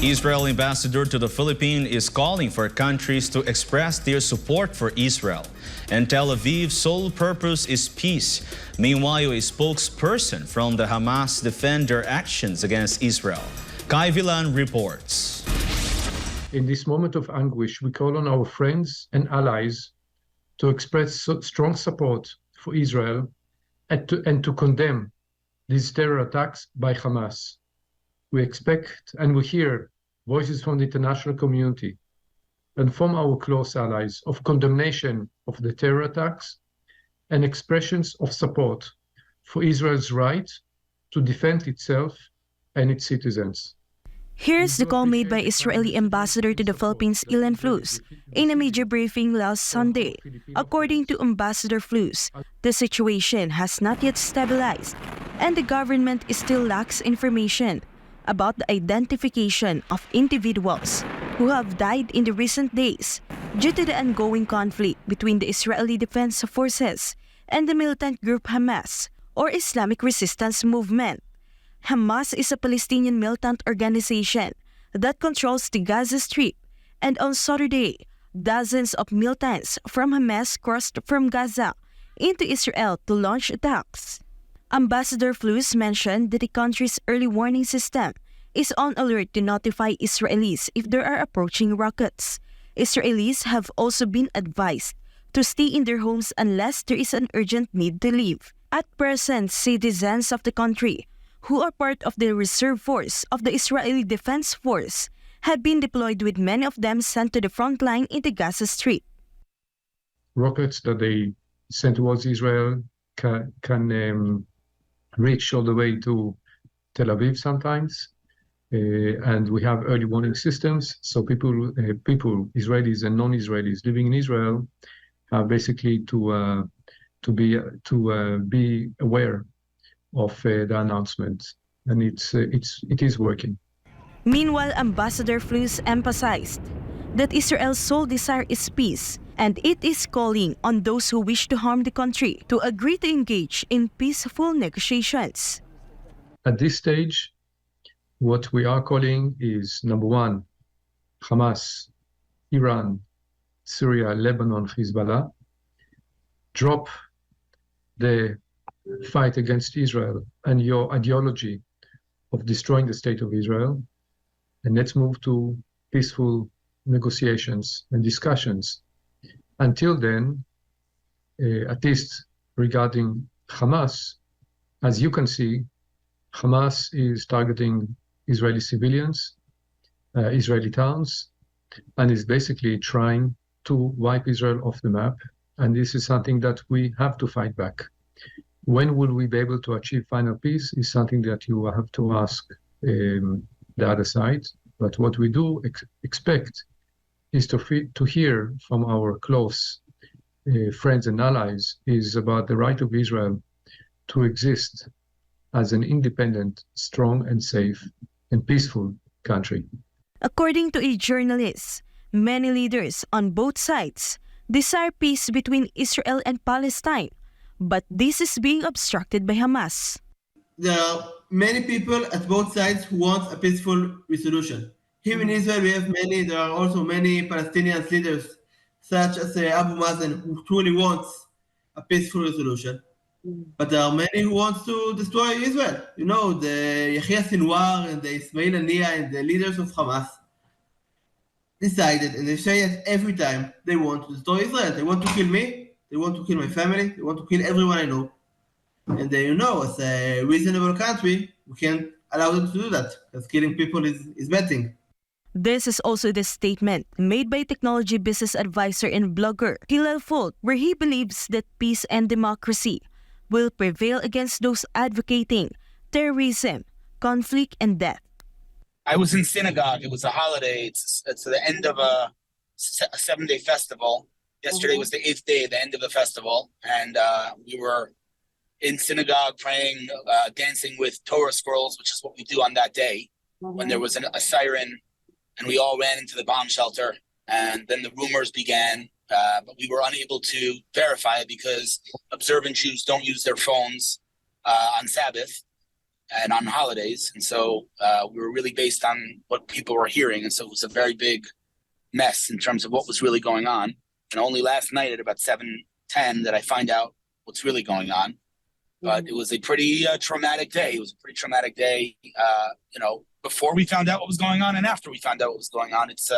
Israel ambassador to the Philippines is calling for countries to express their support for Israel. And Tel Aviv's sole purpose is peace. Meanwhile, a spokesperson from the Hamas defend their actions against Israel. Kai Vilan reports. In this moment of anguish, we call on our friends and allies to express strong support for Israel and to condemn these terror attacks by Hamas. We expect and we hear voices from the international community and from our close allies of condemnation of the terror attacks and expressions of support for Israel's right to defend itself and its citizens. Here's the call made by Israeli ambassador to the Philippines, Fluss, in a media briefing last Sunday. According to Ambassador Fluss, the situation has not yet stabilized and the government still lacks information about the identification of individuals who have died in the recent days due to the ongoing conflict between the Israeli Defense Forces and the militant group Hamas, or Islamic Resistance Movement. Hamas is a Palestinian militant organization that controls the Gaza Strip, and on Saturday, dozens of militants from Hamas crossed from Gaza into Israel to launch attacks. Ambassador Fluss mentioned that the country's early warning system is on alert to notify Israelis if there are approaching rockets. Israelis have also been advised to stay in their homes unless there is an urgent need to leave. At present, citizens of the country who are part of the reserve force of the Israeli Defense Force have been deployed, with many of them sent to the front line in the Gaza Strip. Rockets that they send towards Israel can reach all the way to Tel Aviv sometimes, and we have early warning systems. So people, Israelis and non-Israelis living in Israel, have basically to be aware of the announcement, and it is working. Meanwhile, Ambassador Fluss emphasized that Israel's sole desire is peace, and it is calling on those who wish to harm the country to agree to engage in peaceful negotiations. At this stage, what we are calling is, number one, Hamas, Iran, Syria, Lebanon, Hezbollah, drop the fight against Israel and your ideology of destroying the state of Israel, and let's move to peaceful negotiations and discussions. Until then, at least regarding Hamas, as you can see, Hamas is targeting Israeli civilians, Israeli towns, and is basically trying to wipe Israel off the map. And this is something that we have to fight back. When will we be able to achieve final peace is something that you have to ask the other side. But what we do expect is to hear from our close friends and allies is about the right of Israel to exist as an independent, strong and safe and peaceful country. According to a journalist, many leaders on both sides desire peace between Israel and Palestine, but this is being obstructed by Hamas. There are many people at both sides who want a peaceful resolution. Here in Israel, there are also many Palestinian leaders, such as Abu Mazen, who truly wants a peaceful resolution. But there are many who want to destroy Israel. You know, the Yahya Sinwar and the Ismail Haniyeh and the leaders of Hamas decided, and they say it every time, they want to destroy Israel. They want to kill me, they want to kill my family, they want to kill everyone I know. And as a reasonable country, we can't allow them to do that, because killing people is bad thing. This is also the statement made by technology business advisor and blogger Hillel Folt, where he believes that peace and democracy will prevail against those advocating terrorism, conflict, and death. I was in synagogue. It was a holiday. It's the end of a 7-day festival. Yesterday was the 8th day, the end of the festival. And we were in synagogue praying, dancing with Torah scrolls, which is what we do on that day, when there was a siren, and we all ran into the bomb shelter. And then the rumors began, but we were unable to verify it because observant Jews don't use their phones on Sabbath. and on holidays. And so we were really based on what people were hearing. And so it was a very big mess in terms of what was really going on. And only last night at about 7:10 that I find out what's really going on. But it was a pretty traumatic day. It was a pretty traumatic day, before we found out what was going on and after we found out what was going on. It's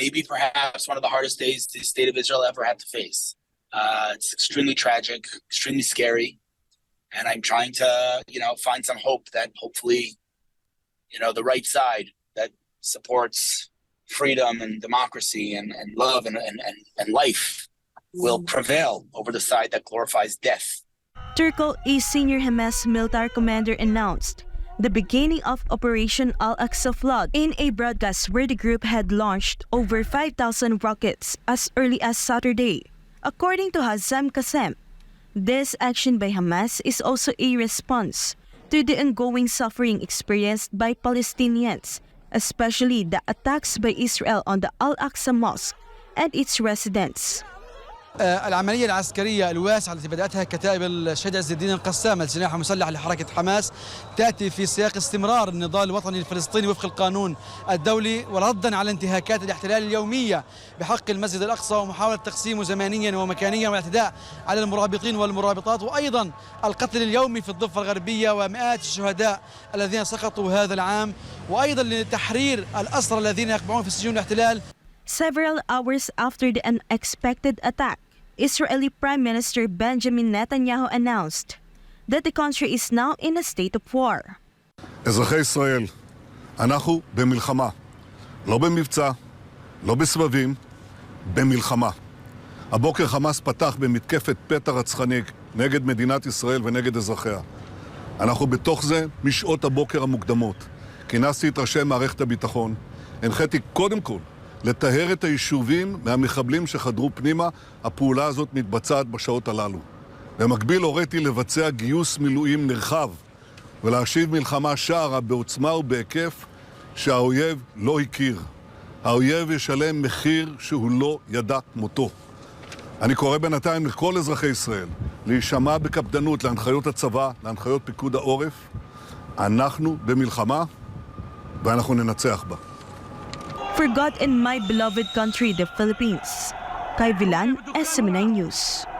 maybe perhaps one of the hardest days the state of Israel ever had to face. It's extremely tragic, extremely scary. And I'm trying to, find some hope that hopefully, the right side that supports freedom and democracy and love and life will prevail over the side that glorifies death. Turco, a senior Hamas military commander, announced the beginning of Operation Al-Aqsa Flood in a broadcast where the group had launched over 5,000 rockets as early as Saturday. According to Hazem Qasem, this action by Hamas is also a response to the ongoing suffering experienced by Palestinians, especially the attacks by Israel on the Al-Aqsa Mosque and its residents. العملية العسكرية الواسعة التي بدأتها كتائب الشهيد عز الدين القسام الجناح المسلح لحركة حماس تأتي في سياق استمرار النضال الوطني الفلسطيني وفق القانون الدولي وردا على انتهاكات الاحتلال اليومية بحق المسجد الأقصى ومحاولة تقسيمه زمانيا ومكانيا والاعتداء على المرابطين والمرابطات وأيضا القتل اليومي في الضفة الغربية ومئات الشهداء الذين سقطوا هذا العام وأيضا لتحرير الأسرى الذين يقبعون في سجون الاحتلال. Several hours after the unexpected attack, Israeli Prime Minister Benjamin Netanyahu announced that the country is now in a state of war. אזרחי ישראל, אנחנו במלחמה. לא במבצע, לא בסבבים, במלחמה. הבוקר חמאס פתח במתקפת פתע רצחני נגד מדינת ישראל ונגד אזרחיה. אנחנו בתוך זה משעות הבוקר המוקדמות. כינסתי את ראשי מערכת הביטחון. הנחיתי קודם כל לטהר את היישובים מהמחבלים שחדרו פנימה. הפעולה הזאת מתבצעת בשעות הללו. במקביל הוריתי לבצע גיוס מילואים נרחב ולהשיב מלחמה שערה בעוצמה ובהיקף שהאויב לא הכיר. האויב ישלם מחיר שהוא לא ידע כמותו. אני קורא בינתיים לכל אזרחי ישראל להישמע בקפדנות להנחיות הצבא, להנחיות פיקוד העורף. אנחנו במלחמה ואנחנו ננצח בה. For God and my beloved country, the Philippines. Kai Vilan, SMN News.